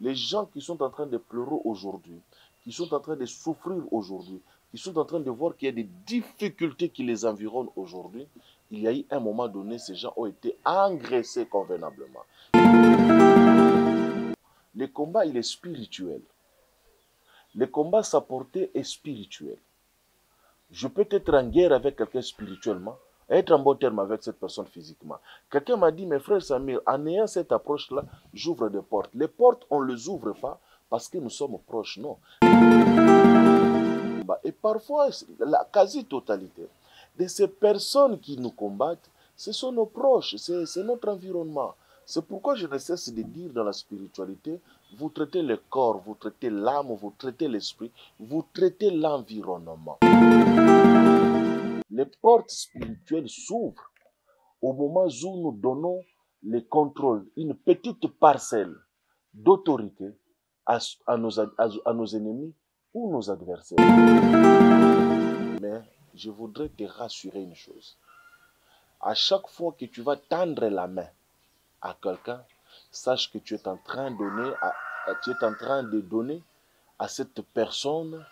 Les gens qui sont en train de pleurer aujourd'hui, qui sont en train de souffrir aujourd'hui, qui sont en train de voir qu'il y a des difficultés qui les environnent aujourd'hui, il y a eu un moment donné, ces gens ont été engraissés convenablement. Le combat, il est spirituel. Le combat, sa portée est spirituelle. Je peux être en guerre avec quelqu'un spirituellement, et être en bon terme avec cette personne physiquement. Quelqu'un m'a dit, mes frères Samir, en ayant cette approche-là, j'ouvre des portes. Les portes, on ne les ouvre pas parce que nous sommes proches, non. Et parfois, la quasi-totalité de ces personnes qui nous combattent, ce sont nos proches, c'est notre environnement. C'est pourquoi je ne cesse de dire dans la spiritualité, vous traitez le corps, vous traitez l'âme, vous traitez l'esprit, vous traitez l'environnement. Les portes spirituelles s'ouvrent au moment où nous donnons le contrôle, une petite parcelle d'autorité à nos ennemis ou nos adversaires. Mais je voudrais te rassurer une chose. À chaque fois que tu vas tendre la main à quelqu'un, sache que tu es en train de donner à cette personne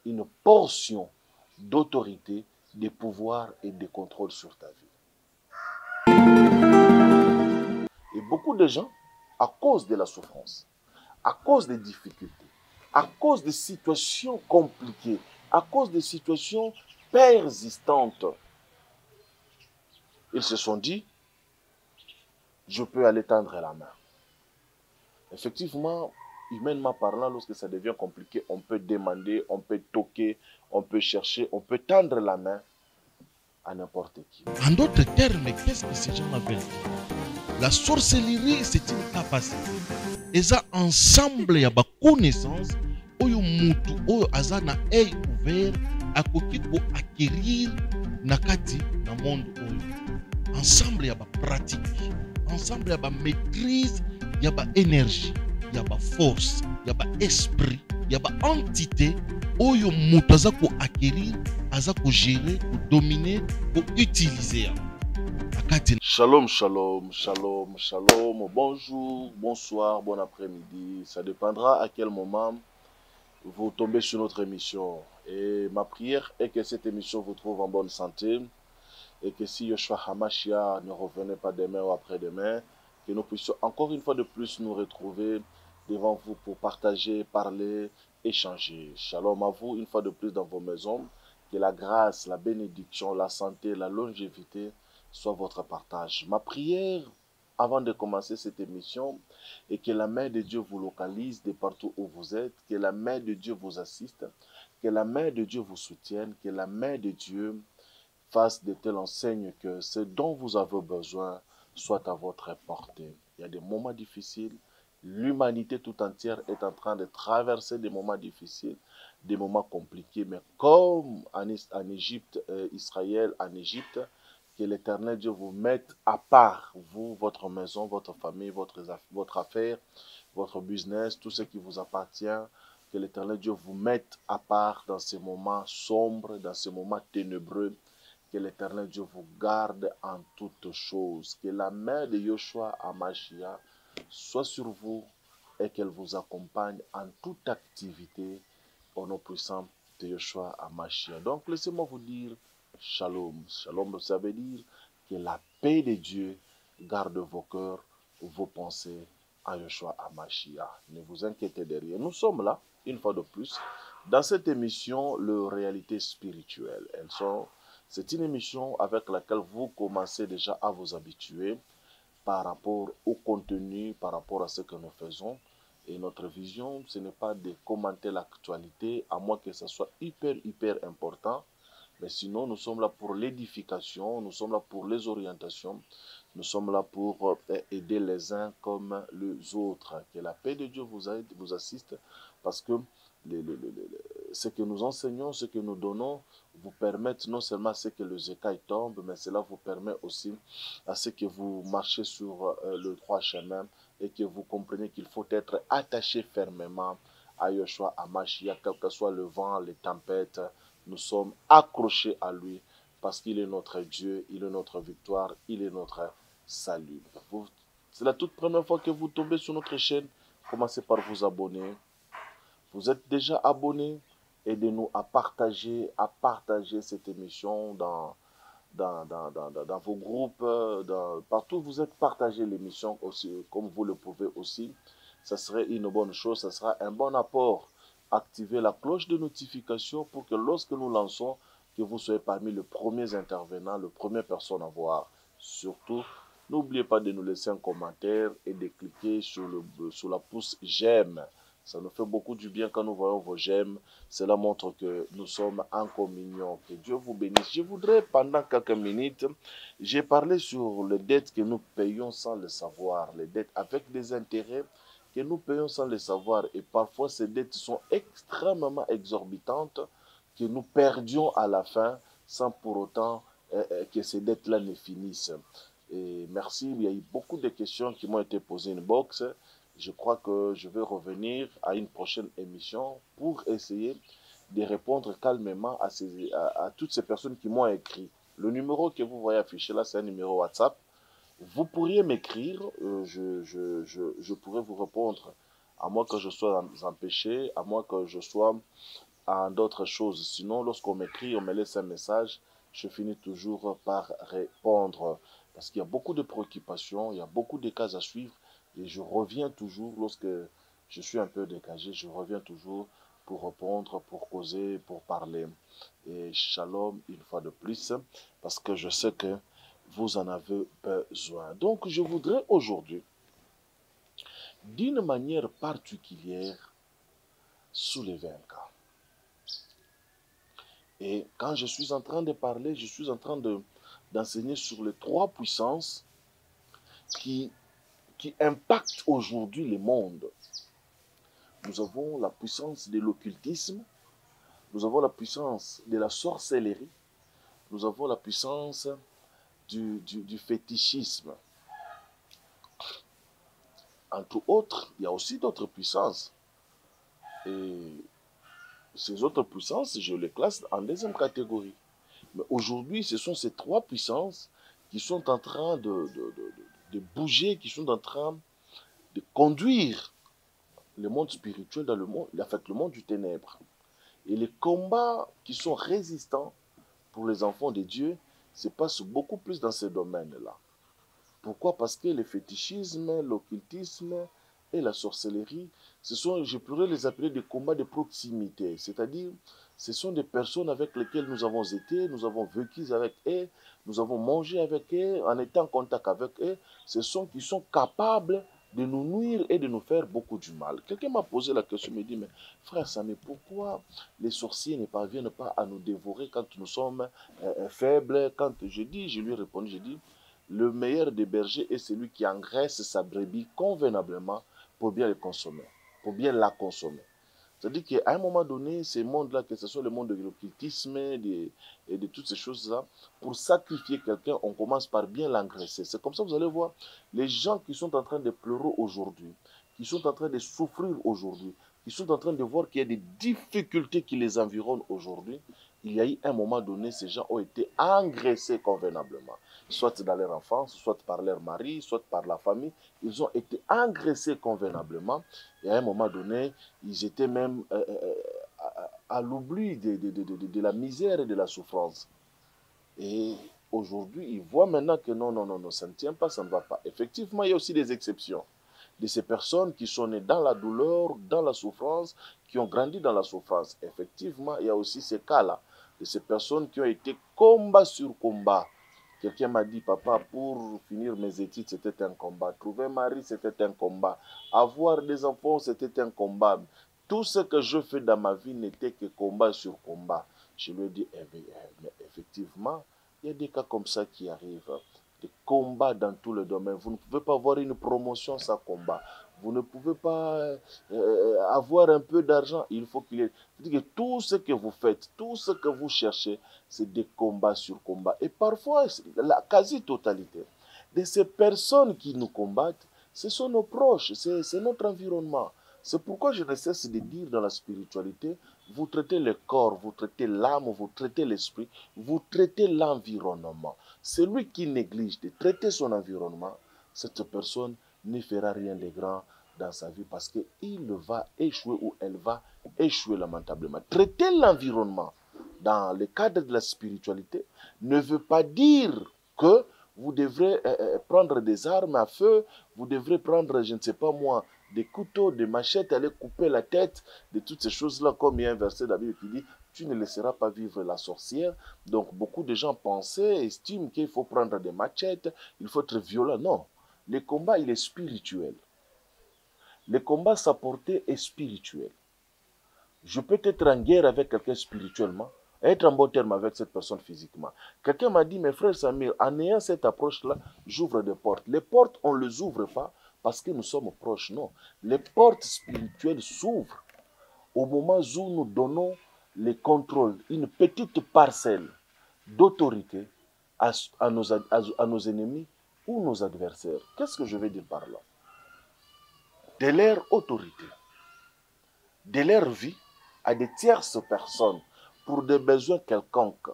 une portion d'autorité, de pouvoir et de contrôle sur ta vie. Et beaucoup de gens, à cause de la souffrance, à cause des difficultés, à cause des situations compliquées, à cause des situations persistantes, ils se sont dit, je peux aller tendre la main. Effectivement, humainement parlant, lorsque ça devient compliqué, on peut demander, on peut toquer, on peut chercher, on peut tendre la main à n'importe qui. En d'autres termes, qu'est-ce que ces gens veulent dire? La sorcellerie, c'est une capacité. Et ça, ensemble, il y a une connaissance, oyo mutu, oyo aza na œil ouvert, akoki ko acquérir nakati na monde oyo. Ensemble, il y a une pratique. Ensemble, il y a une maîtrise, il y a une énergie, il y a une force, il y a un esprit, il y a une entité, oyo mutu aza ko acquérir, aza ko gérer, ko dominer, ko utiliser. Shalom, shalom, shalom, shalom, bonjour, bonsoir, bon après-midi. Ça dépendra à quel moment vous tombez sur notre émission. Et ma prière est que cette émission vous trouve en bonne santé et que si Yoshua Hamashia ne revenait pas demain ou après-demain, que nous puissions encore une fois de plus nous retrouver devant vous pour partager, parler, échanger. Shalom à vous une fois de plus dans vos maisons. Que la grâce, la bénédiction, la santé, la longévité soit votre partage. Ma prière, avant de commencer cette émission, est que la main de Dieu vous localise de partout où vous êtes, que la main de Dieu vous assiste, que la main de Dieu vous soutienne, que la main de Dieu fasse de telle enseigne que ce dont vous avez besoin soit à votre portée. Il y a des moments difficiles. L'humanité tout entière est en train de traverser des moments difficiles, des moments compliqués. Mais comme en Égypte, Israël, en Égypte, que l'Éternel Dieu vous mette à part, vous, votre maison, votre famille, votre affaire, votre business, tout ce qui vous appartient, que l'Éternel Dieu vous mette à part dans ces moments sombres, dans ces moments ténébreux. Que l'Éternel Dieu vous garde en toutes choses. Que la main de Yoshua Hamashia soit sur vous et qu'elle vous accompagne en toute activité au nom puissant de Yoshua Hamashia. Donc, laissez-moi vous dire shalom. Shalom, ça veut dire que la paix de Dieu garde vos cœurs, vos pensées à Yoshua Hamashia. Ne vous inquiétez de rien. Nous sommes là, une fois de plus, dans cette émission, le réalité spirituelle. C'est une émission avec laquelle vous commencez déjà à vous habituer par rapport au contenu, par rapport à ce que nous faisons. Et notre vision, ce n'est pas de commenter l'actualité, à moins que ce soit hyper important. Mais sinon, nous sommes là pour l'édification, nous sommes là pour les orientations, nous sommes là pour aider les uns comme les autres. Que la paix de Dieu vous aide, vous assiste, parce que ce que nous enseignons, ce que nous donnons, vous permettent non seulement à ce que les écailles tombent, mais cela vous permet aussi à ce que vous marchez sur le droit chemin et que vous comprenez qu'il faut être attaché fermement à Yoshua Hamashia, quel que soit le vent, les tempêtes, nous sommes accrochés à lui parce qu'il est notre Dieu, il est notre victoire, il est notre salut. C'est la toute première fois que vous tombez sur notre chaîne. commencez par vous abonner. Vous êtes déjà abonnés, aidez-nous à partager cette émission dans vos groupes, partout où vous êtes, partagez l'émission aussi, comme vous le pouvez aussi. Ça serait une bonne chose, ça sera un bon apport. Activez la cloche de notification pour que lorsque nous lançons, que vous soyez parmi les premiers intervenants, les premières personnes à voir. Surtout, n'oubliez pas de nous laisser un commentaire et de cliquer sur la pouce j'aime. Ça nous fait beaucoup du bien quand nous voyons vos j'aime. Cela montre que nous sommes en communion. Que Dieu vous bénisse. Je voudrais, pendant quelques minutes, j'ai parlé sur les dettes que nous payons sans le savoir. Les dettes avec des intérêts que nous payons sans le savoir. Et parfois, ces dettes sont extrêmement exorbitantes que nous perdions à la fin sans pour autant que ces dettes-là ne finissent. Et merci, il y a eu beaucoup de questions qui m'ont été posées in box. Je crois que je vais revenir à une prochaine émission pour essayer de répondre calmement à toutes ces personnes qui m'ont écrit. Le numéro que vous voyez affiché là, c'est un numéro WhatsApp. Vous pourriez m'écrire, je pourrais vous répondre, à moins que je sois empêché, à moins que je sois en d'autres choses. Sinon, lorsqu'on m'écrit, on me laisse un message, je finis toujours par répondre. Parce qu'il y a beaucoup de préoccupations, il y a beaucoup de cas à suivre. Et je reviens toujours, lorsque je suis un peu dégagé, je reviens toujours pour répondre, pour causer, pour parler. Et shalom une fois de plus, parce que je sais que vous en avez besoin. Donc, je voudrais aujourd'hui, d'une manière particulière, soulever un cas. Et quand je suis en train de parler, je suis en train d'enseigner sur les trois puissances qui impactent aujourd'hui le monde. Nous avons la puissance de l'occultisme, nous avons la puissance de la sorcellerie, nous avons la puissance du fétichisme. Entre autres, il y a aussi d'autres puissances. Et ces autres puissances, je les classe en deuxième catégorie. Mais aujourd'hui, ce sont ces trois puissances qui sont en train de bouger, qui sont en train de conduire le monde spirituel dans le monde, en fait, le monde du ténèbre. Et les combats qui sont résistants pour les enfants de Dieu se passent beaucoup plus dans ces domaines-là. Pourquoi? Parce que le fétichisme, l'occultisme et la sorcellerie, je pourrais les appeler des combats de proximité. C'est-à-dire, ce sont des personnes avec lesquelles nous avons été, nous avons vécu avec eux, nous avons mangé avec eux, en étant en contact avec eux. Ce sont qui sont capables de nous nuire et de nous faire beaucoup du mal. Quelqu'un m'a posé la question, me dit, mais frère Samé, pourquoi les sorciers ne parviennent pas à nous dévorer quand nous sommes faibles? Je lui ai répondu, j'ai dit, le meilleur des bergers est celui qui engraisse sa brebis convenablement pour bien le consommer, pour bien la consommer. C'est-à-dire qu'à un moment donné, ces mondes-là, que ce soit le monde de l'occultisme et de toutes ces choses-là, pour sacrifier quelqu'un, on commence par bien l'engraisser. C'est comme ça que vous allez voir, les gens qui sont en train de pleurer aujourd'hui, qui sont en train de souffrir aujourd'hui, qui sont en train de voir qu'il y a des difficultés qui les environnent aujourd'hui, il y a eu un moment donné, ces gens ont été engraissés convenablement. Soit dans leur enfance, soit par leur mari, soit par la famille. Ils ont été engraissés convenablement. Et à un moment donné, ils étaient même à l'oubli de la misère et de la souffrance. Et aujourd'hui, ils voient maintenant que non, ça ne tient pas, ça ne va pas. Effectivement, il y a aussi des exceptions de ces personnes qui sont nées dans la douleur, dans la souffrance, qui ont grandi dans la souffrance. Effectivement, il y a aussi ces cas-là, de ces personnes qui ont été combat sur combat. Quelqu'un m'a dit, papa, pour finir mes études, c'était un combat. Trouver un mari, c'était un combat. Avoir des enfants, c'était un combat. Tout ce que je fais dans ma vie n'était que combat sur combat. Je lui ai dit, mais effectivement, il y a des cas comme ça qui arrivent. Des combats dans tout le domaine. Vous ne pouvez pas avoir une promotion sans combat. Vous ne pouvez pas avoir un peu d'argent. Il faut qu'il y ait... C'est-à-dire que tout ce que vous faites, tout ce que vous cherchez, c'est des combats sur combats. Et parfois, la quasi-totalité de ces personnes qui nous combattent, ce sont nos proches, c'est notre environnement. C'est pourquoi je ne cesse de dire dans la spiritualité, vous traitez le corps, vous traitez l'âme, vous traitez l'esprit, vous traitez l'environnement. Celui qui néglige de traiter son environnement, cette personne ne fera rien de grand dans sa vie parce qu'il va échouer ou elle va échouer lamentablement. Traiter l'environnement dans le cadre de la spiritualité ne veut pas dire que vous devrez prendre des armes à feu, vous devrez prendre, je ne sais pas moi, des couteaux, des machettes, aller couper la tête, de toutes ces choses-là, comme il y a un verset de la Bible qui dit « Tu ne laisseras pas vivre la sorcière ». Donc beaucoup de gens pensaient, estiment qu'il faut prendre des machettes, il faut être violent. Non, le combat, il est spirituel. Le combat, sa portée est spirituelle. Je peux être en guerre avec quelqu'un spirituellement, être en bon terme avec cette personne physiquement. Quelqu'un m'a dit, mes frères Samir, en ayant cette approche-là, j'ouvre des portes. Les portes, on ne les ouvre pas parce que nous sommes proches, non. Les portes spirituelles s'ouvrent au moment où nous donnons les contrôles, une petite parcelle d'autorité à nos ennemis ou nos adversaires. Qu'est-ce que je veux dire par là? De leur autorité, de leur vie à des tierces personnes pour des besoins quelconques.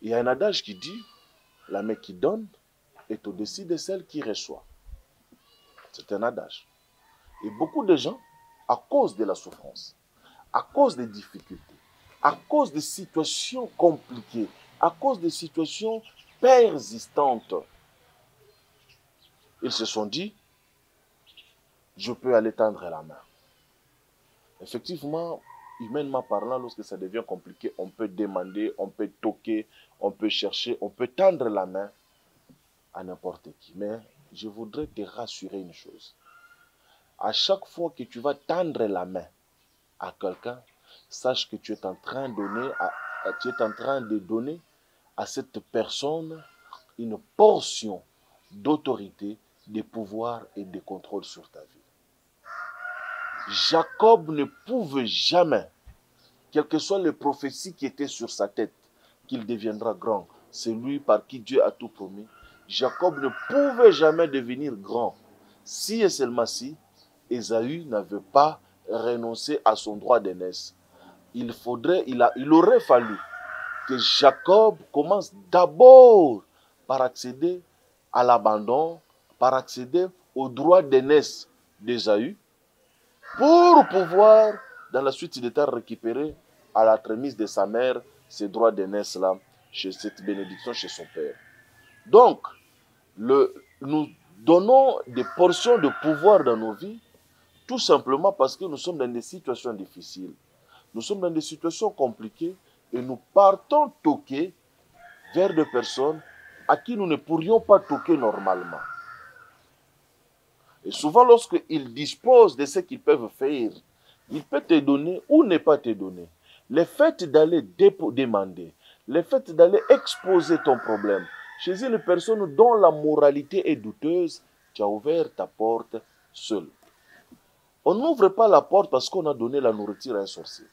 Il y a un adage qui dit, la main qui donne est au-dessus de celle qui reçoit. C'est un adage. Et beaucoup de gens, à cause de la souffrance, à cause des difficultés, à cause des situations compliquées, à cause des situations persistantes, ils se sont dit, je peux aller tendre la main. Effectivement, humainement parlant, lorsque ça devient compliqué, on peut demander, on peut toquer, on peut chercher, on peut tendre la main à n'importe qui. Mais je voudrais te rassurer une chose. À chaque fois que tu vas tendre la main à quelqu'un, sache que tu es en train de donner à cette personne une portion d'autorité, de pouvoir et de contrôle sur ta vie. Jacob ne pouvait jamais, quelles que soient les prophéties qui étaient sur sa tête, qu'il deviendra grand, c'est lui par qui Dieu a tout promis. Jacob ne pouvait jamais devenir grand si et seulement si Ésaü n'avait pas renoncé à son droit d'aînesse. Il aurait fallu que Jacob commence d'abord par accéder à l'abandon, par accéder au droit d'aînesse d'Ésaü, pour pouvoir, dans la suite des temps, récupérer à la remise de sa mère ces droits d'aînesse-là, chez cette bénédiction chez son père. Donc, nous donnons des portions de pouvoir dans nos vies, tout simplement parce que nous sommes dans des situations difficiles. Nous sommes dans des situations compliquées et nous partons toquer vers des personnes à qui nous ne pourrions pas toquer normalement. Et souvent, lorsqu'ils disposent de ce qu'ils peuvent faire, ils peuvent te donner ou ne pas te donner. Le fait d'aller demander, le fait d'aller exposer ton problème chez une personne dont la moralité est douteuse, tu as ouvert ta porte seul. On n'ouvre pas la porte parce qu'on a donné la nourriture à un sorcier.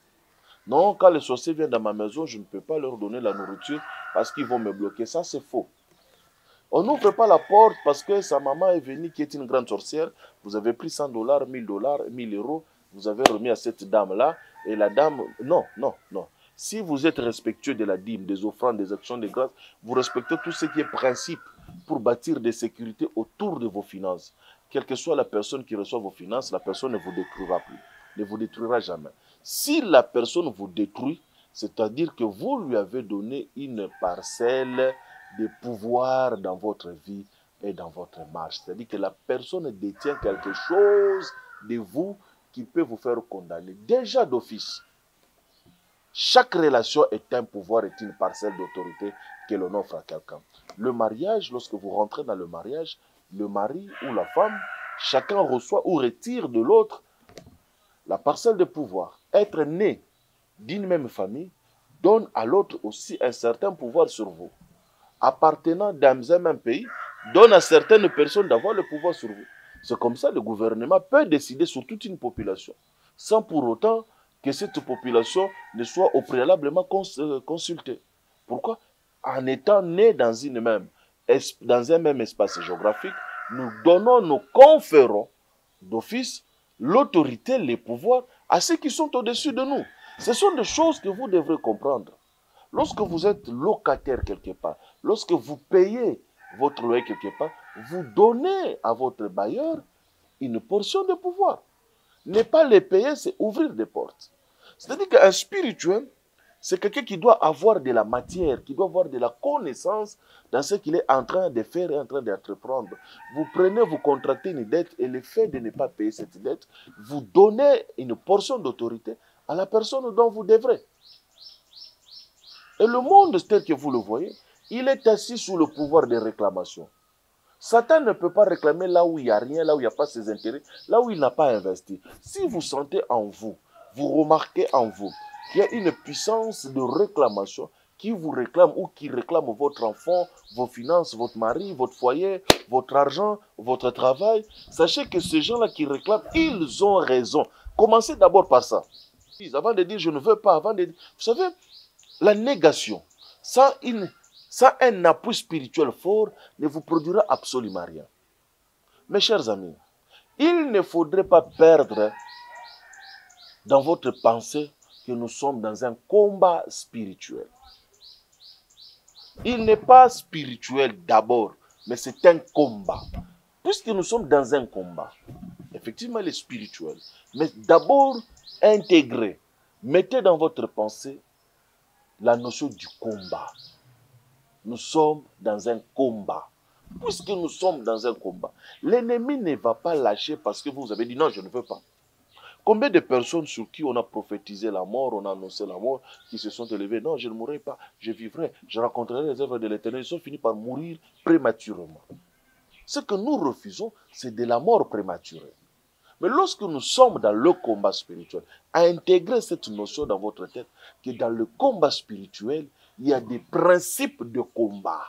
Non, quand les sorciers viennent dans ma maison, je ne peux pas leur donner la nourriture parce qu'ils vont me bloquer. Ça, c'est faux. On n'ouvre pas la porte parce que sa maman est venue, qui est une grande sorcière. Vous avez pris $100, $1000, 1000 euros. Vous avez remis à cette dame-là. Et la dame... Non, non, non. Si vous êtes respectueux de la dîme, des offrandes, des actions de grâce, vous respectez tout ce qui est principe pour bâtir des sécurités autour de vos finances. Quelle que soit la personne qui reçoit vos finances, la personne ne vous détruira plus. Ne vous détruira jamais. Si la personne vous détruit, c'est-à-dire que vous lui avez donné une parcelle de pouvoir dans votre vie et dans votre marche. C'est-à-dire que la personne détient quelque chose de vous qui peut vous faire condamner. Déjà d'office, chaque relation est un pouvoir, est une parcelle d'autorité que l'on offre à quelqu'un. Le mariage, lorsque vous rentrez dans le mariage, le mari ou la femme, chacun reçoit ou retire de l'autre la parcelle de pouvoir. Être né d'une même famille donne à l'autre aussi un certain pouvoir sur vous. Appartenant dans un même pays, donne à certaines personnes d'avoir le pouvoir sur vous. C'est comme ça que le gouvernement peut décider sur toute une population, sans pour autant que cette population ne soit au préalablement consultée. Pourquoi? En étant né dans un même espace géographique, nous conférons d'office l'autorité, les pouvoirs à ceux qui sont au-dessus de nous. Ce sont des choses que vous devrez comprendre. Lorsque vous êtes locataire quelque part, lorsque vous payez votre loyer quelque part, vous donnez à votre bailleur une portion de pouvoir. Ne pas les payer, c'est ouvrir des portes. C'est-à-dire qu'un spirituel, c'est quelqu'un qui doit avoir de la matière, qui doit avoir de la connaissance dans ce qu'il est en train de faire et en train d'entreprendre. Vous prenez, vous contractez une dette et le fait de ne pas payer cette dette, vous donnez une portion d'autorité à la personne dont vous devrez. Et le monde tel que vous le voyez, il est assis sous le pouvoir des réclamations. Satan ne peut pas réclamer là où il n'y a rien, là où il n'y a pas ses intérêts, là où il n'a pas investi. Si vous sentez en vous, vous remarquez en vous qu'il y a une puissance de réclamation qui vous réclame ou qui réclame votre enfant, vos finances, votre mari, votre foyer, votre argent, votre travail, sachez que ces gens-là qui réclament, ils ont raison. Commencez d'abord par ça. Avant de dire je ne veux pas, avant de dire... Vous savez, la négation, sans un appui spirituel fort, ne vous produira absolument rien. Mes chers amis, il ne faudrait pas perdre dans votre pensée que nous sommes dans un combat spirituel. Il n'est pas spirituel d'abord, mais c'est un combat. Puisque nous sommes dans un combat, effectivement il est spirituel, mais d'abord intégrez, mettez dans votre pensée la notion du combat. Nous sommes dans un combat. Puisque nous sommes dans un combat, l'ennemi ne va pas lâcher parce que vous avez dit non, je ne veux pas. Combien de personnes sur qui on a prophétisé la mort, on a annoncé la mort, qui se sont élevées, non, je ne mourrai pas, je vivrai, je rencontrerai les œuvres de l'Éternel, ils sont finis par mourir prématurément. Ce que nous refusons, c'est de la mort prématurée. Mais lorsque nous sommes dans le combat spirituel, intégrez cette notion dans votre tête que dans le combat spirituel, il y a des principes de combat.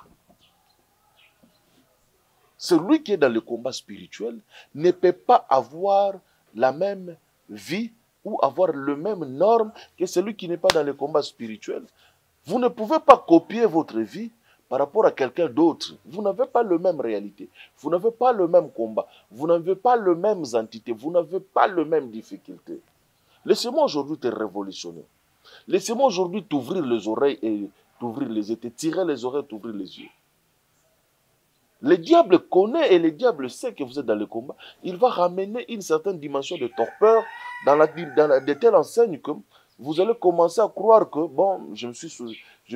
Celui qui est dans le combat spirituel ne peut pas avoir la même vie ou avoir le même norme que celui qui n'est pas dans le combat spirituel. Vous ne pouvez pas copier votre vie par rapport à quelqu'un d'autre. Vous n'avez pas la même réalité. Vous n'avez pas le même combat. Vous n'avez pas les mêmes entités. Vous n'avez pas les mêmes difficultés. Laissez-moi aujourd'hui te révolutionner. Laissez-moi aujourd'hui t'ouvrir les oreilles et t'ouvrir les yeux, te tirer les oreilles et t'ouvrir les yeux. Le diable connaît et le diable sait que vous êtes dans le combat. Il va ramener une certaine dimension de torpeur de telle enseigne que vous allez commencer à croire que, bon, je me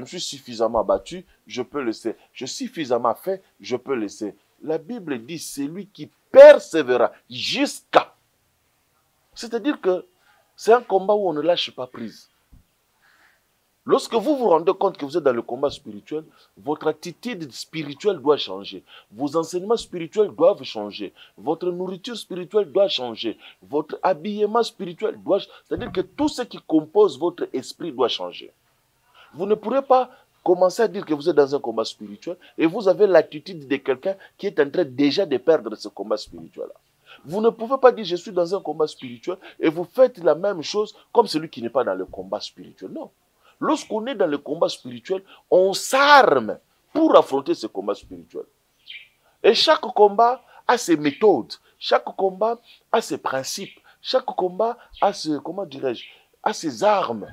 suis suffisamment battu, je peux laisser. Je suis suffisamment fait, je peux laisser. La Bible dit, c'est lui qui persévérera jusqu'à. C'est-à-dire que c'est un combat où on ne lâche pas prise. Lorsque vous vous rendez compte que vous êtes dans le combat spirituel, votre attitude spirituelle doit changer. Vos enseignements spirituels doivent changer. Votre nourriture spirituelle doit changer. Votre habillement spirituel doit changer. C'est-à-dire que tout ce qui compose votre esprit doit changer. Vous ne pourrez pas commencer à dire que vous êtes dans un combat spirituel et vous avez l'attitude de quelqu'un qui est en train déjà de perdre ce combat spirituel-là. Vous ne pouvez pas dire je suis dans un combat spirituel et vous faites la même chose comme celui qui n'est pas dans le combat spirituel. Non. Lorsqu'on est dans le combat spirituel, on s'arme pour affronter ce combat spirituel. Et chaque combat a ses méthodes, chaque combat a ses principes, chaque combat a ses, comment dirais-je, a ses armes.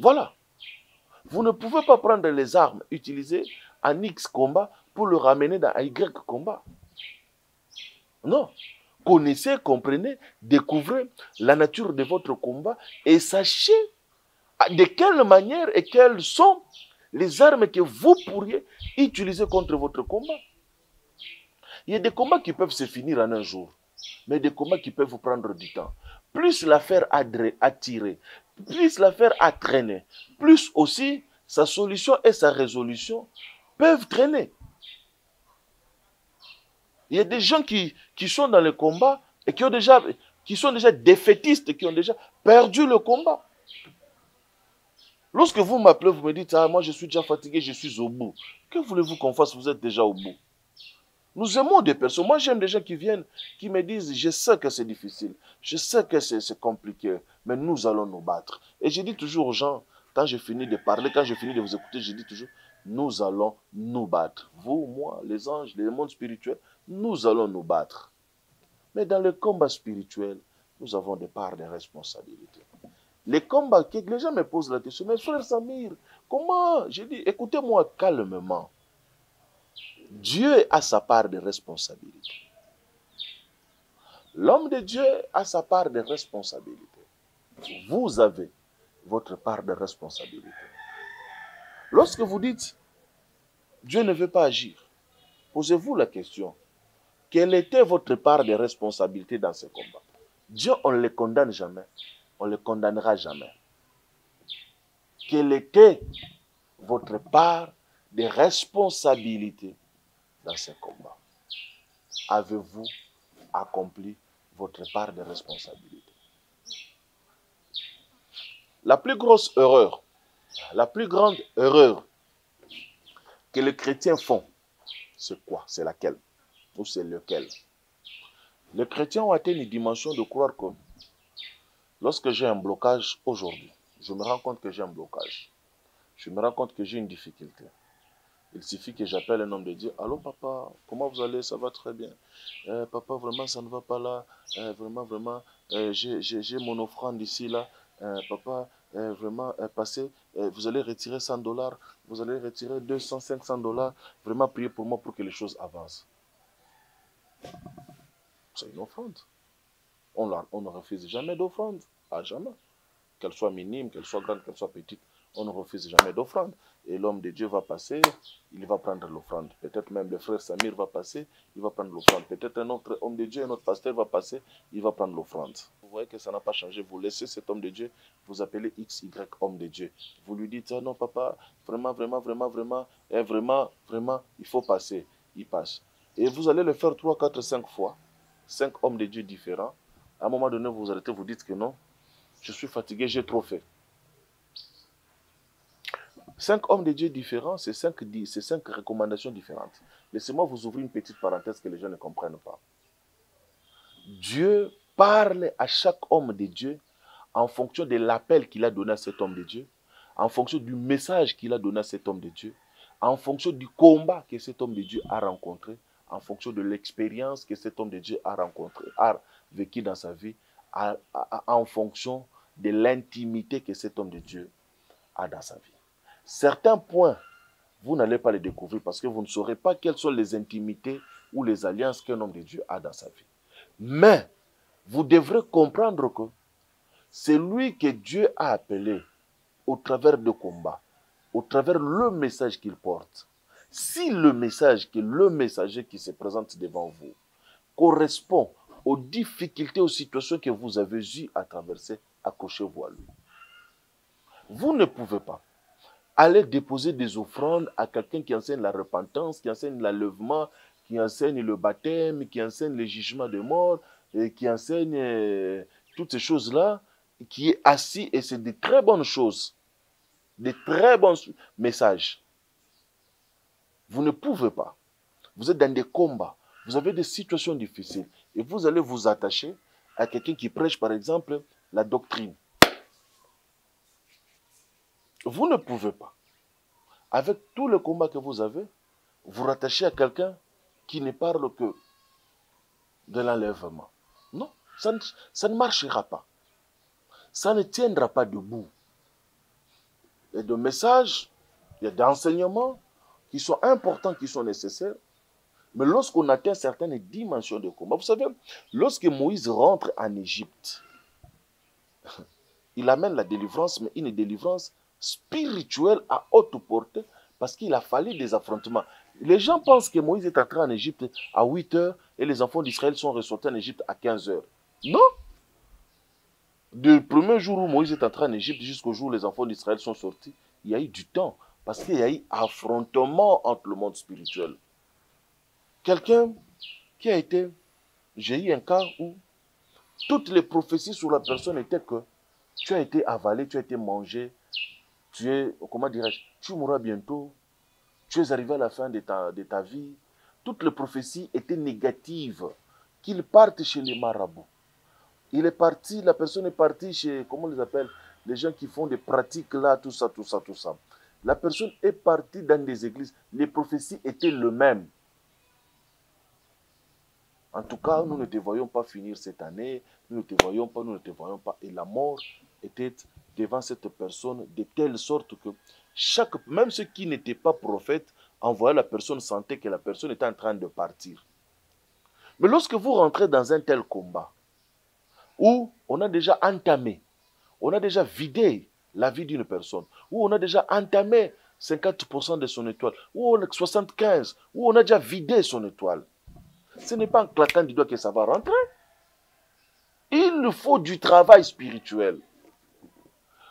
Voilà. Vous ne pouvez pas prendre les armes utilisées en X combat pour le ramener dans un Y combat. Non. Connaissez, comprenez, découvrez la nature de votre combat et sachez de quelle manière et quelles sont les armes que vous pourriez utiliser contre votre combat. Il y a des combats qui peuvent se finir en un jour, mais des combats qui peuvent vous prendre du temps. Plus l'affaire attirer, plus l'affaire a traîné, plus aussi sa solution et sa résolution peuvent traîner. Il y a des gens qui sont dans le combat et qui sont déjà défaitistes, qui ont déjà perdu le combat. Lorsque vous m'appelez, vous me dites, ah, moi je suis déjà fatigué, je suis au bout. Que voulez-vous qu'on fasse? Vous êtes déjà au bout. Nous aimons des personnes. Moi j'aime des gens qui viennent, qui me disent, je sais que c'est difficile, je sais que c'est compliqué, mais nous allons nous battre. Et je dis toujours aux gens, quand je finis de parler, quand je finis de vous écouter, je dis toujours, nous allons nous battre. Vous, moi, les anges, les mondes spirituels, nous allons nous battre. Mais dans le combat spirituel, nous avons des parts de responsabilité. Les combats, les gens me posent la question, mais frère Samir, comment? J'ai dit, écoutez-moi calmement. Dieu a sa part de responsabilité. L'homme de Dieu a sa part de responsabilité. Vous avez votre part de responsabilité. Lorsque vous dites, Dieu ne veut pas agir, posez-vous la question, quelle était votre part de responsabilité dans ce combat? Dieu, on ne le condamne jamais, on ne le condamnera jamais. Quelle était votre part de responsabilité dans ce combat? Avez-vous accompli votre part de responsabilité? La plus grosse erreur, la plus grande erreur que les chrétiens font, c'est quoi? C'est laquelle? Ou c'est lequel? Les chrétiens ont atteint une dimension de croire que lorsque j'ai un blocage aujourd'hui, je me rends compte que j'ai un blocage. Je me rends compte que j'ai une difficulté. Il suffit que j'appelle un homme de Dieu. Allô papa, comment vous allez? Ça va très bien. Papa, vraiment, ça ne va pas là. Vraiment, j'ai mon offrande ici, là. Papa, vraiment, passez. Vous allez retirer $100. Vous allez retirer 200, $500. Vraiment, priez pour moi pour que les choses avancent. C'est une offrande. On ne refuse jamais d'offrande. À jamais. Qu'elle soit minime, qu'elle soit grande, qu'elle soit petite. On ne refuse jamais d'offrande. Et l'homme de Dieu va passer, il va prendre l'offrande. Peut-être même le frère Samir va passer, il va prendre l'offrande. Peut-être un autre homme de Dieu, un autre pasteur va passer, il va prendre l'offrande. Vous voyez que ça n'a pas changé. Vous laissez cet homme de Dieu, vous appelez XY homme de Dieu. Vous lui dites, ah non papa, vraiment, il faut passer. Il passe. Et vous allez le faire 3, 4, 5 fois. 5 hommes de Dieu différents. À un moment donné, vous arrêtez, vous dites que non, je suis fatigué, j'ai trop fait. 5 hommes de Dieu différents, c'est 5 recommandations différentes. Laissez-moi vous ouvrir une petite parenthèse que les gens ne comprennent pas. Dieu parle à chaque homme de Dieu en fonction de l'appel qu'il a donné à cet homme de Dieu, en fonction du message qu'il a donné à cet homme de Dieu, en fonction du combat que cet homme de Dieu a rencontré, en fonction de l'expérience que cet homme de Dieu a rencontré, a vécu dans sa vie, en fonction de l'intimité que cet homme de Dieu a dans sa vie. Certains points, vous n'allez pas les découvrir parce que vous ne saurez pas quelles sont les intimités ou les alliances qu'un homme de Dieu a dans sa vie. Mais, vous devrez comprendre que c'est lui que Dieu a appelé au travers de combats, au travers le message qu'il porte. Si le message, que le messager qui se présente devant vous, correspond aux difficultés, aux situations que vous avez eues à traverser, accrochez-vous à lui. Vous ne pouvez pas aller déposer des offrandes à quelqu'un qui enseigne la repentance, qui enseigne l'enlèvement, qui enseigne le baptême, qui enseigne le jugement de mort, et qui enseigne toutes ces choses-là, qui est assis, et c'est de très bonnes choses, de très bons messages. Vous ne pouvez pas. Vous êtes dans des combats, vous avez des situations difficiles, et vous allez vous attacher à quelqu'un qui prêche, par exemple, la doctrine. Vous ne pouvez pas. Avec tout le combat que vous avez, vous rattachez à quelqu'un qui ne parle que de l'enlèvement. Non, ça ne marchera pas. Ça ne tiendra pas debout. Il y a des messages, il y a des enseignements qui sont importants, qui sont nécessaires. Mais lorsqu'on atteint certaines dimensions de combat, vous savez, lorsque Moïse rentre en Égypte, il amène la délivrance, mais une délivrance spirituelle à haute portée, parce qu'il a fallu des affrontements. Les gens pensent que Moïse est entré en Égypte à 8 heures et les enfants d'Israël sont ressortis en Égypte à 15 heures. Non. Du premier jour où Moïse est entré en Égypte jusqu'au jour où les enfants d'Israël sont sortis, il y a eu du temps, parce qu'il y a eu affrontement entre le monde spirituel. Quelqu'un qui a été... J'ai eu un cas où toutes les prophéties sur la personne étaient que tu as été avalé, tu as été mangé, tu es, comment dirais-je, tu mourras bientôt, tu es arrivé à la fin de ta vie. Toutes les prophéties étaient négatives, qu'il parte chez les marabouts. Il est parti, la personne est partie chez, comment on les appelle, les gens qui font des pratiques là, tout ça. La personne est partie dans des églises, les prophéties étaient les mêmes. En tout cas, nous ne te voyons pas finir cette année, nous ne te voyons pas. Et la mort était devant cette personne de telle sorte que même ceux qui n'étaient pas prophètes En voyant la personne, sentait que la personne était en train de partir. Mais lorsque vous rentrez dans un tel combat, où on a déjà entamé, on a déjà vidé la vie d'une personne, où on a déjà entamé 50% de son étoile, où on a 75%, où on a déjà vidé son étoile, ce n'est pas en claquant du doigt que ça va rentrer. Il faut du travail spirituel.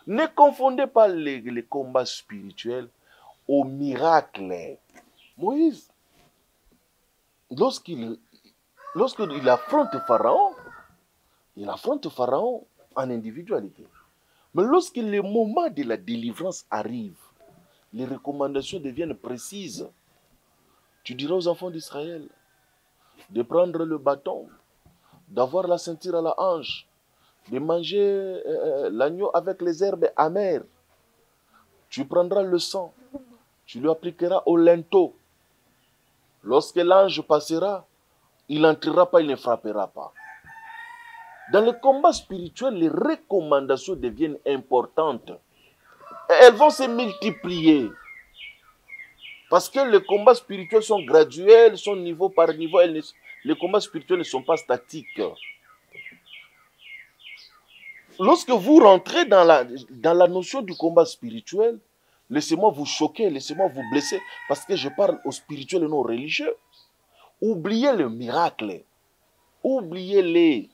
Ne confondez pas les combats spirituels au miracle. Moïse, lorsqu'il affronte Pharaon, il affronte Pharaon en individualité. Mais lorsque le moment de la délivrance arrive, les recommandations deviennent précises. Tu diras aux enfants d'Israël de prendre le bâton, d'avoir la ceinture à la hanche, de manger l'agneau avec les herbes amères. Tu prendras le sang, tu lui appliqueras au linteau. Lorsque l'ange passera, il n'entrera pas, il ne frappera pas. Dans le combat spirituel, les recommandations deviennent importantes. Et elles vont se multiplier. Parce que les combats spirituels sont graduels, sont niveau par niveau. Les combats spirituels ne sont pas statiques. Lorsque vous rentrez dans la notion du combat spirituel, laissez-moi vous choquer, laissez-moi vous blesser, parce que je parle au spirituel et non au religieux. Oubliez le miracle. Oubliez-les.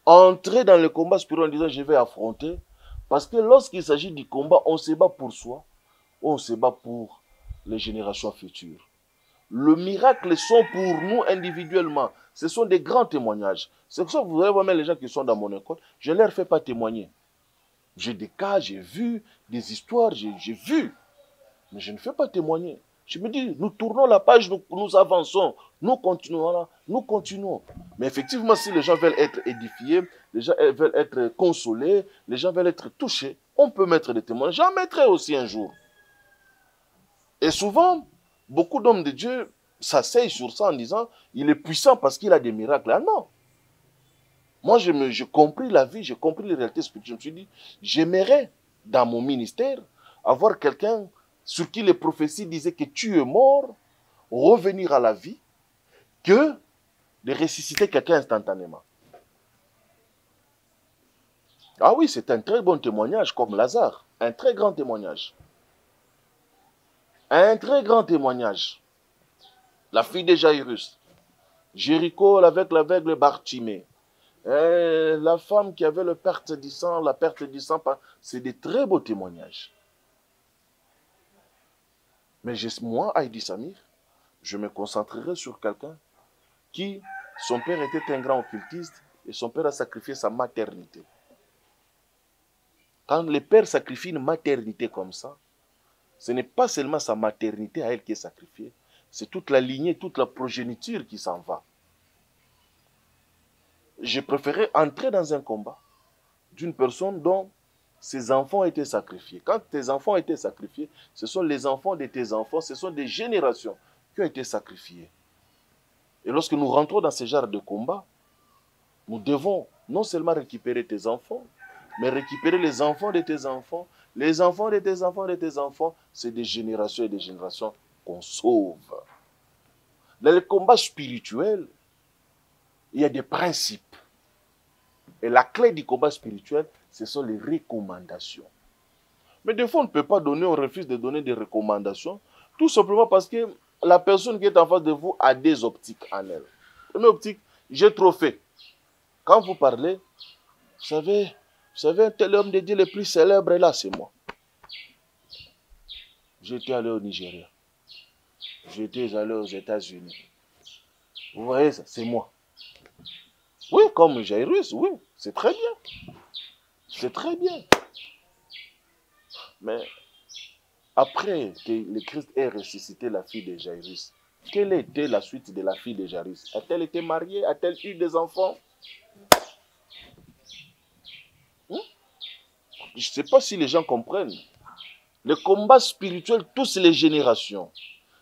Entrez dans le combat spirituel en disant je vais affronter. Parce que lorsqu'il s'agit du combat, on se bat pour soi, on se bat pour les générations futures. Le miracle sont pour nous individuellement. Ce sont des grands témoignages. C'est pour ça que vous allez voir même les gens qui sont dans mon école, je ne leur fais pas témoigner. J'ai des cas, j'ai vu, des histoires, j'ai vu. Mais je ne fais pas témoigner. Je me dis, nous tournons la page, nous avançons, nous continuons là, nous continuons. Mais effectivement, si les gens veulent être édifiés, les gens veulent être consolés, les gens veulent être touchés, on peut mettre des témoignages. J'en mettrai aussi un jour. Et souvent, beaucoup d'hommes de Dieu s'asseyent sur ça en disant, il est puissant parce qu'il a des miracles. Ah non. Moi, j'ai compris la vie, j'ai compris les réalités spirituelles. Je me suis dit, j'aimerais, dans mon ministère, avoir quelqu'un sur qui les prophéties disaient que tu es mort, revenir à la vie, que de ressusciter quelqu'un instantanément. Ah oui, c'est un très bon témoignage, comme Lazare. Un très grand témoignage. Un très grand témoignage. La fille de Jairus. Jéricho avec l'aveugle Bartimée. La femme qui avait la perte du sang, c'est des très beaux témoignages. Mais moi, Heidi Samir, je me concentrerai sur quelqu'un qui, son père était un grand occultiste et son père a sacrifié sa maternité. Quand le père sacrifie une maternité comme ça, ce n'est pas seulement sa maternité à elle qui est sacrifiée, c'est toute la lignée, toute la progéniture qui s'en va. Je préférais entrer dans un combat d'une personne dont ses enfants étaient sacrifiés. Quand tes enfants étaient sacrifiés, ce sont les enfants de tes enfants, ce sont des générations qui ont été sacrifiées. Et lorsque nous rentrons dans ce genre de combat, nous devons non seulement récupérer tes enfants, mais récupérer les enfants de tes enfants, les enfants de tes enfants de tes enfants. C'est des générations et des générations qu'on sauve. Dans le combat spirituel, il y a des principes. Et la clé du combat spirituel, ce sont les recommandations. Mais des fois, on ne peut pas donner, on refuse de donner des recommandations, tout simplement parce que la personne qui est en face de vous a des optiques en elle. Première optique, j'ai trop fait. Quand vous parlez, vous savez, un tel homme de Dieu le plus célèbre là, c'est moi. J'étais allé au Nigeria. J'étais allé aux États-Unis. Vous voyez ça, c'est moi. Oui, comme Jairus, oui, c'est très bien. C'est très bien. Mais après que le Christ ait ressuscité la fille de Jairus, quelle était la suite de la fille de Jairus? A-t-elle été mariée? A-t-elle eu des enfants? Je ne sais pas si les gens comprennent. Le combat spirituel touche les générations.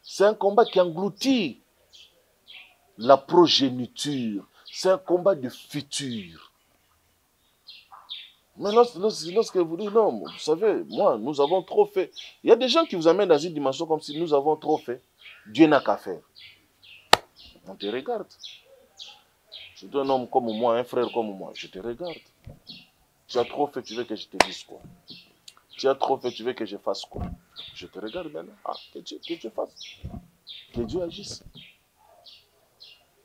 C'est un combat qui engloutit la progéniture. C'est un combat de futur. Mais lorsque vous dites, non, vous savez, moi, nous avons trop fait. Il y a des gens qui vous amènent dans une dimension comme si nous avons trop fait. Dieu n'a qu'à faire. On te regarde. C'est un homme comme moi, un frère comme moi. Je te regarde. Tu as trop fait, tu veux que je te dise quoi? Tu as trop fait, tu veux que je fasse quoi? Je te regarde maintenant. Ah, que Dieu fasse. Que Dieu agisse.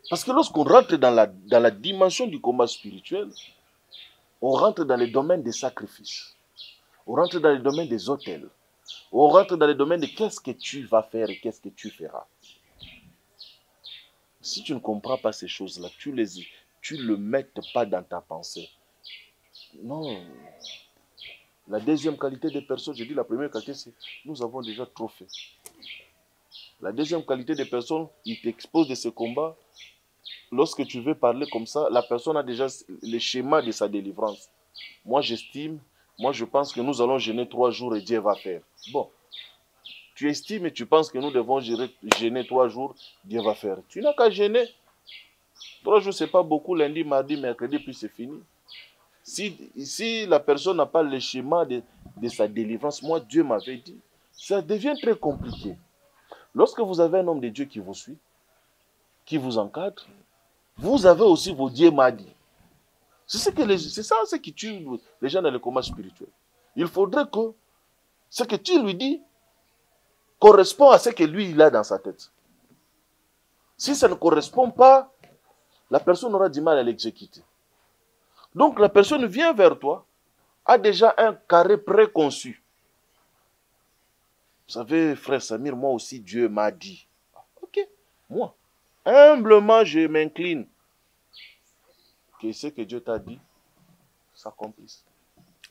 Parce que lorsqu'on rentre dans la dimension du combat spirituel, on rentre dans les domaines des sacrifices. On rentre dans les domaines des autels. On rentre dans les domaines de qu'est-ce que tu vas faire et qu'est-ce que tu feras. Si tu ne comprends pas ces choses-là, tu le mettes pas dans ta pensée. Non. La deuxième qualité des personnes, je dis la première qualité, c'est nous avons déjà trop fait. La deuxième qualité des personnes, ils t'exposent de ce combat. Lorsque tu veux parler comme ça, la personne a déjà le schéma de sa délivrance. Moi, je pense que nous allons jeûner 3 jours et Dieu va faire. Bon, tu estimes et tu penses que nous devons jeûner 3 jours, Dieu va faire. Tu n'as qu'à jeûner. 3 jours, ce n'est pas beaucoup, lundi, mardi, mercredi, puis c'est fini. Si la personne n'a pas le schéma de sa délivrance, moi, Dieu m'avait dit, ça devient très compliqué. Lorsque vous avez un homme de Dieu qui vous suit, qui vous encadre, vous avez aussi vos Dieu m'a dit. C'est ça ce qui tue les gens dans le combat spirituel. Il faudrait que ce que tu lui dis correspond à ce que lui il a dans sa tête. Si ça ne correspond pas, la personne aura du mal à l'exécuter. Donc la personne vient vers toi, a déjà un carré préconçu. Vous savez, frère Samir, moi aussi Dieu m'a dit. Ok, moi, humblement je m'incline. Que ce que Dieu t'a dit s'accomplisse.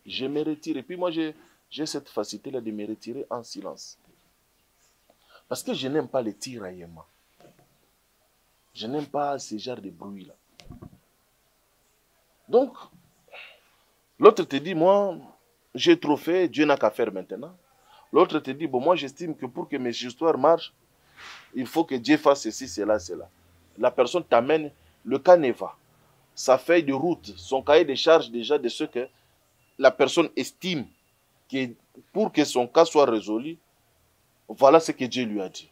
Je me retire. Et puis moi, j'ai cette facilité-là de me retirer en silence. Parce que je n'aime pas les tiraillements. Je n'aime pas ce genre de bruit-là. Donc, l'autre te dit, moi, j'ai trop fait, Dieu n'a qu'à faire maintenant. L'autre te dit, bon, moi, j'estime que pour que mes histoires marchent, il faut que Dieu fasse ceci, cela, cela. La personne t'amène le canevas, sa feuille de route, son cahier de charges déjà de ce que la personne estime que pour que son cas soit résolu, voilà ce que Dieu lui a dit.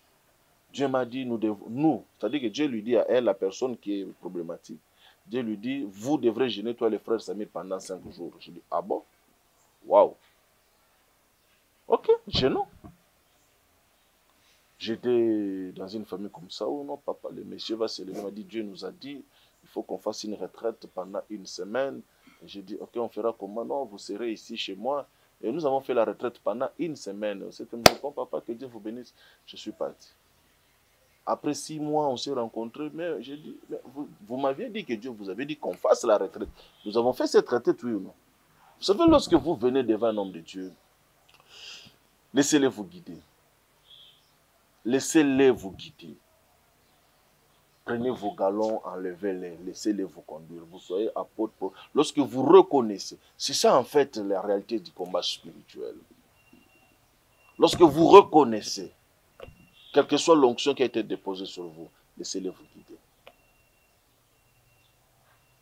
Dieu m'a dit, c'est-à-dire que Dieu lui dit à elle, la personne qui est problématique, Dieu lui dit, vous devrez jeûner, toi les frères Samir, pendant 5 jours. Je dis, ah bon? Waouh. Ok, jeûnons. J'étais dans une famille comme ça où non, papa, le monsieur va se lever, il m'a dit, Dieu nous a dit, il faut qu'on fasse une retraite pendant 1 semaine. J'ai dit, ok, on fera comment? Non, vous serez ici chez moi. Et nous avons fait la retraite pendant 1 semaine. C'était bon, papa, que Dieu vous bénisse. Je suis parti. Après 6 mois, on s'est rencontrés, mais j'ai dit, mais vous m'aviez dit que Dieu vous avait dit qu'on fasse la retraite. Nous avons fait cette retraite, oui ou non? Vous savez, lorsque vous venez devant un homme de Dieu, laissez-les vous guider. Laissez-les vous guider. Prenez vos galons, enlevez-les, laissez-les vous conduire. Vous soyez apôtre. Lorsque vous reconnaissez, c'est ça en fait la réalité du combat spirituel. Lorsque vous reconnaissez, quelle que soit l'onction qui a été déposée sur vous, laissez-les vous guider.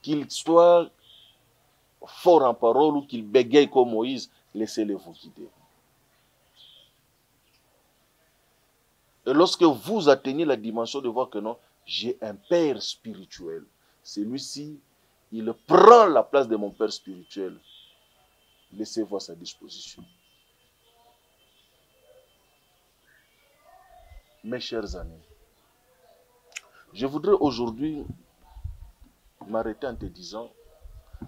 Qu'il soit fort en parole ou qu'il bégaye comme Moïse, laissez-les vous guider. Et lorsque vous atteignez la dimension de voir que non, j'ai un père spirituel, celui-ci, il prend la place de mon père spirituel, laissez-vous à sa disposition. Mes chers amis, je voudrais aujourd'hui m'arrêter en te disant,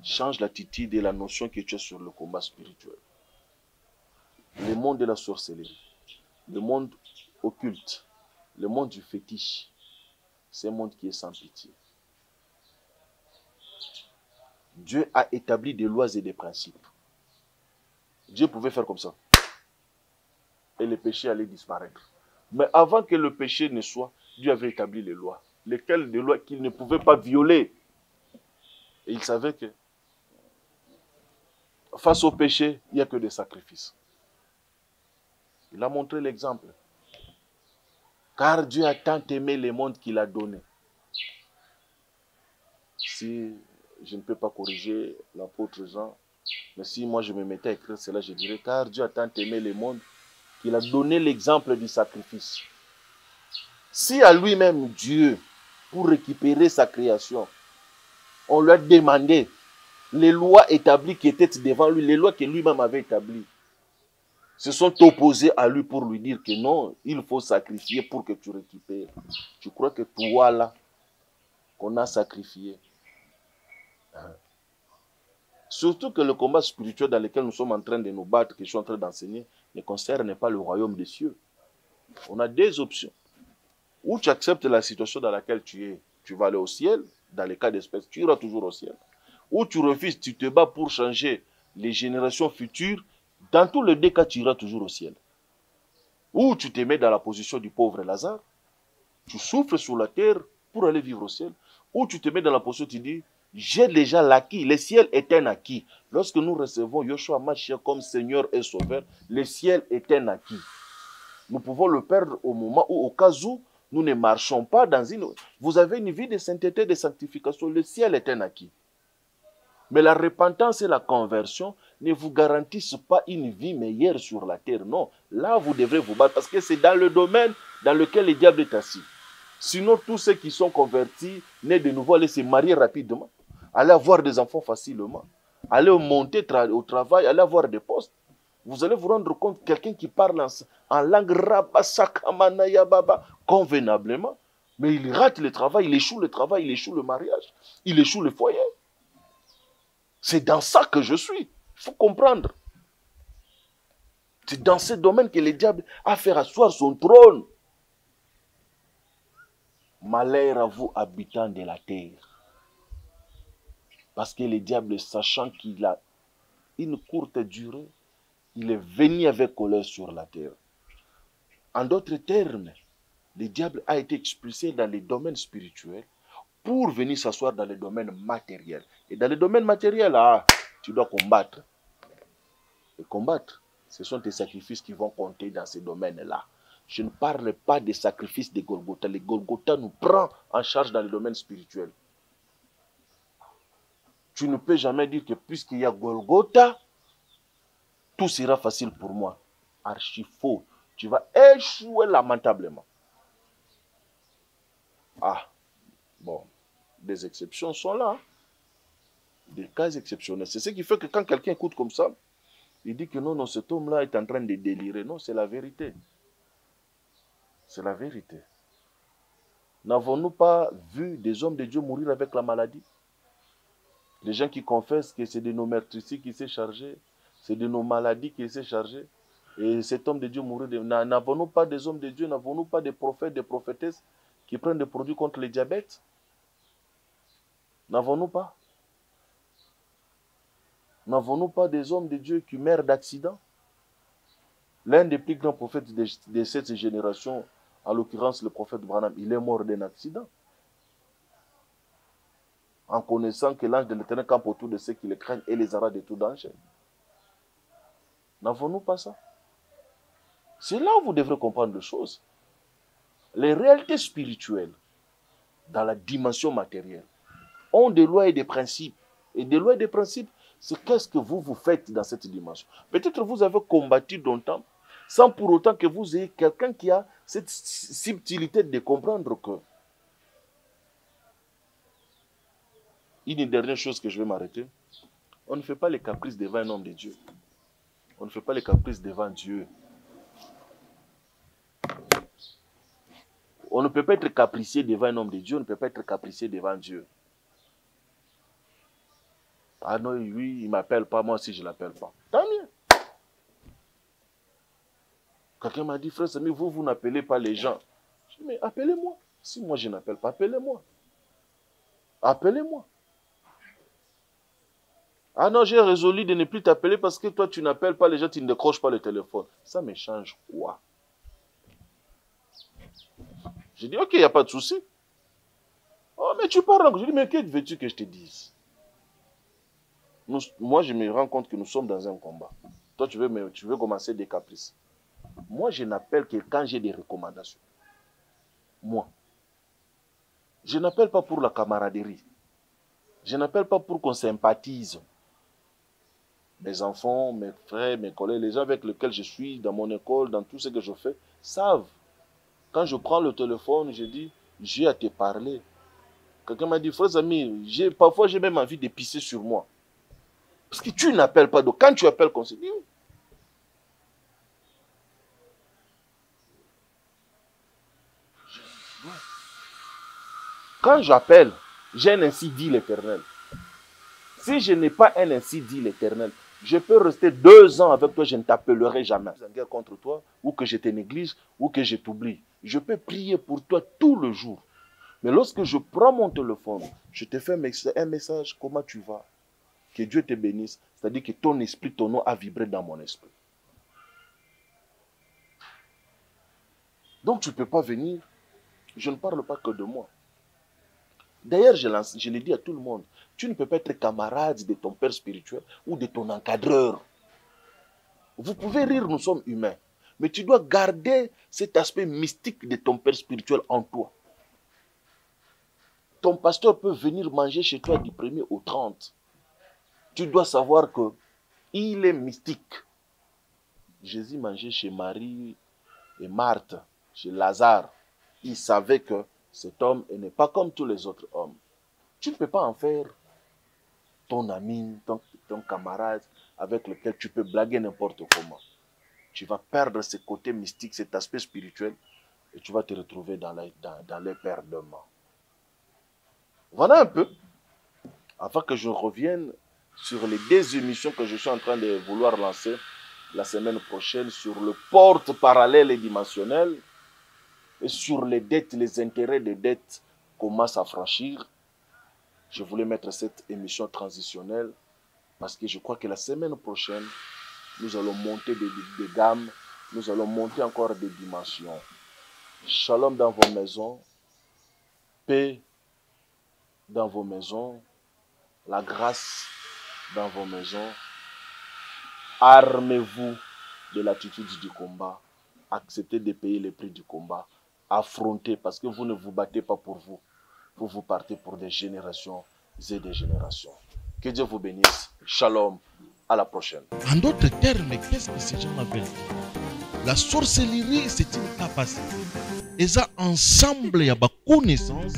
change l'attitude et la notion que tu as sur le combat spirituel. Le monde de la sorcellerie, le monde occulte, le monde du fétiche, c'est un monde qui est sans pitié. Dieu a établi des lois et des principes. Dieu pouvait faire comme ça. Et le péché allait disparaître. Mais avant que le péché ne soit, Dieu avait établi les lois. Lesquelles des lois qu'il ne pouvait pas violer. Et il savait que face au péché, il n'y a que des sacrifices. Il a montré l'exemple. Car Dieu a tant aimé le monde qu'il a donné. Si je ne peux pas corriger l'apôtre Jean, Mais si moi je me mettais à écrire cela, je dirais, car Dieu a tant aimé le monde qu'il a donné l'exemple du sacrifice. Si à lui-même, Dieu, pour récupérer sa création, on lui a demandé les lois établies qui étaient devant lui, les lois que lui-même avait établies, se sont opposées à lui pour lui dire que non, il faut sacrifier pour que tu récupères. Tu crois que toi là, qu'on a sacrifié. Surtout que le combat spirituel dans lequel nous sommes en train de nous battre, que je suis en train d'enseigner, ne concerne pas le royaume des cieux. On a deux options. Ou tu acceptes la situation dans laquelle tu es, tu vas aller au ciel, dans les cas d'espèce, tu iras toujours au ciel. Ou tu refuses, tu te bats pour changer les générations futures, dans tous les deux cas, tu iras toujours au ciel. Ou tu te mets dans la position du pauvre Lazare, tu souffres sur la terre pour aller vivre au ciel. Ou tu te mets dans la position, tu dis, j'ai déjà l'acquis, le ciel est un acquis. Lorsque nous recevons Yoshua Mashiach comme Seigneur et Sauveur, le ciel est un acquis. Nous pouvons le perdre au moment où, au cas où, nous ne marchons pas dans une... Vous avez une vie de sainteté, de sanctification, le ciel est un acquis. Mais la repentance et la conversion ne vous garantissent pas une vie meilleure sur la terre. Non, là vous devrez vous battre parce que c'est dans le domaine dans lequel le diable est assis. Sinon, tous ceux qui sont convertis, nés de nouveau, allaient se marier rapidement, aller avoir des enfants facilement, aller monter au travail, aller avoir des postes. Vous allez vous rendre compte, quelqu'un qui parle en langue rabasakamanayababa convenablement, mais il rate le travail, il échoue le mariage, il échoue le foyer. C'est dans ça que je suis. Il faut comprendre. C'est dans ce domaine que le diable a fait asseoir son trône. Malheur à vous, habitants de la terre. Parce que le diable, sachant qu'il a une courte durée, il est venu avec colère sur la terre. En d'autres termes, le diable a été expulsé dans les domaines spirituels pour venir s'asseoir dans les domaines matériels. Et dans les domaines matériels, tu dois combattre. Et combattre, ce sont tes sacrifices qui vont compter dans ces domaines-là. Je ne parle pas des sacrifices de Golgotha. Le Golgotha nous prend en charge dans le domaine spirituel. Tu ne peux jamais dire que puisqu'il y a Golgotha, tout sera facile pour moi. Archi faux. Tu vas échouer lamentablement. Bon, des exceptions sont là. Des cas exceptionnels. C'est ce qui fait que quand quelqu'un écoute comme ça, il dit que non, cet homme-là est en train de délirer. Non, c'est la vérité. C'est la vérité. N'avons-nous pas vu des hommes de Dieu mourir avec la maladie? Les gens qui confessent que c'est de nos meurtrissures qui s'est chargé, c'est de nos maladies qui s'est chargé. Et cet homme de Dieu mourir. N'avons-nous pas des hommes de Dieu, n'avons-nous pas des prophètes, des prophétesses qui prennent des produits contre le diabète? N'avons-nous pas? N'avons-nous pas des hommes de Dieu qui meurent d'accident? L'un des plus grands prophètes de cette génération, en l'occurrence le prophète Branham, il est mort d'un accident. En connaissant que l'ange de l'Éternel campe autour de ceux qui le craignent et les aura de tout danger. N'avons-nous pas ça? C'est là où vous devrez comprendre les choses. Les réalités spirituelles, dans la dimension matérielle, ont des lois et des principes. Et des lois et des principes, c'est qu'est-ce que vous faites dans cette dimension. Peut-être vous avez combattu longtemps, sans pour autant que vous ayez quelqu'un qui a cette subtilité de comprendre que. Une dernière chose que je vais m'arrêter. On ne fait pas les caprices devant un homme de Dieu. On ne fait pas les caprices devant Dieu. On ne peut pas être capricieux devant un homme de Dieu, on ne peut pas être capricieux devant Dieu. Ah non, lui, il ne m'appelle pas, moi aussi je ne l'appelle pas. Tant mieux. Quelqu'un m'a dit, frère Samy, vous n'appelez pas les gens. Je dis, mais appelez-moi. Si moi je n'appelle pas, appelez-moi. Appelez-moi. Ah non, j'ai résolu de ne plus t'appeler parce que toi, tu n'appelles pas les gens, tu ne décroches pas le téléphone. Ça me change quoi? J'ai dit, ok, il n'y a pas de souci. Oh, mais tu parles. Je dis, mais que veux-tu que je te dise? Moi, je me rends compte que nous sommes dans un combat. Toi, tu veux commencer des caprices. Moi, je n'appelle que quand j'ai des recommandations. Moi. Je n'appelle pas pour la camaraderie. Je n'appelle pas pour qu'on sympathise. Mes enfants, mes frères, mes collègues, les gens avec lesquels je suis dans mon école, dans tout ce que je fais, savent. Quand je prends le téléphone, je dis, j'ai à te parler. Quelqu'un m'a dit, frères amis, parfois j'ai même envie de pisser sur moi. Parce que tu n'appelles pas. Donc quand tu appelles, qu'on se dit, quand j'appelle, j'ai un ainsi dit l'Éternel. Si je n'ai pas un ainsi dit l'Éternel, je peux rester 2 ans avec toi, je ne t'appellerai jamais. Je suis en guerre contre toi, ou que je te néglige, ou que je t'oublie. Je peux prier pour toi tout le jour. Mais lorsque je prends mon téléphone, je te fais un message, comment tu vas? Que Dieu te bénisse. C'est-à-dire que ton esprit, ton nom a vibré dans mon esprit. Donc tu ne peux pas venir. Je ne parle pas que de moi. D'ailleurs, je l'ai dit à tout le monde, tu ne peux pas être camarade de ton père spirituel ou de ton encadreur. Vous pouvez rire, nous sommes humains. Mais tu dois garder cet aspect mystique de ton père spirituel en toi. Ton pasteur peut venir manger chez toi du 1er au 30. Tu dois savoir qu'il est mystique. Jésus mangeait chez Marie et Marthe, chez Lazare. Il savait que cet homme n'est pas comme tous les autres hommes. Tu ne peux pas en faire ton ami, ton camarade avec lequel tu peux blaguer n'importe comment. Tu vas perdre ce côté mystique, cet aspect spirituel, et tu vas te retrouver dans les perdements. Voilà un peu, avant que je revienne sur les 2 émissions que je suis en train de vouloir lancer la semaine prochaine sur le porte parallèle et dimensionnel et sur les dettes, les intérêts des dettes, comment s'affranchir. Je voulais mettre cette émission transitionnelle parce que je crois que la semaine prochaine, nous allons monter des gammes, nous allons monter encore des dimensions. Shalom dans vos maisons, paix dans vos maisons, la grâce dans vos maisons. Armez-vous de l'attitude du combat. Acceptez de payer le prix du combat. Affrontez, parce que vous ne vous battez pas pour vous. Vous partez pour des générations et des générations. Que Dieu vous bénisse. Shalom. À la prochaine. En d'autres termes, qu'est-ce que ces gens veulent dire? La sorcellerie, c'est une capacité. Et ça, ensemble, il y a des connaissances.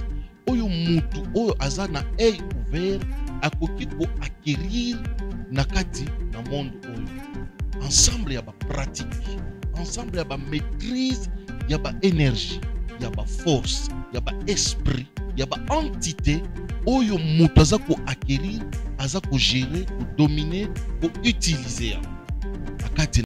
Oyo mutu, oyo aza na œil ouvert, akoki ko acquérir nakati na monde oyo. Ensemble, il y a des pratiques. Ensemble, il y a des maîtrise, il y a des énergie, il y a des force, il y a des esprit, il y a des entité. Oyo mutu aza ko acquérir, aza ko gérer, ko dominer, ko utiliser.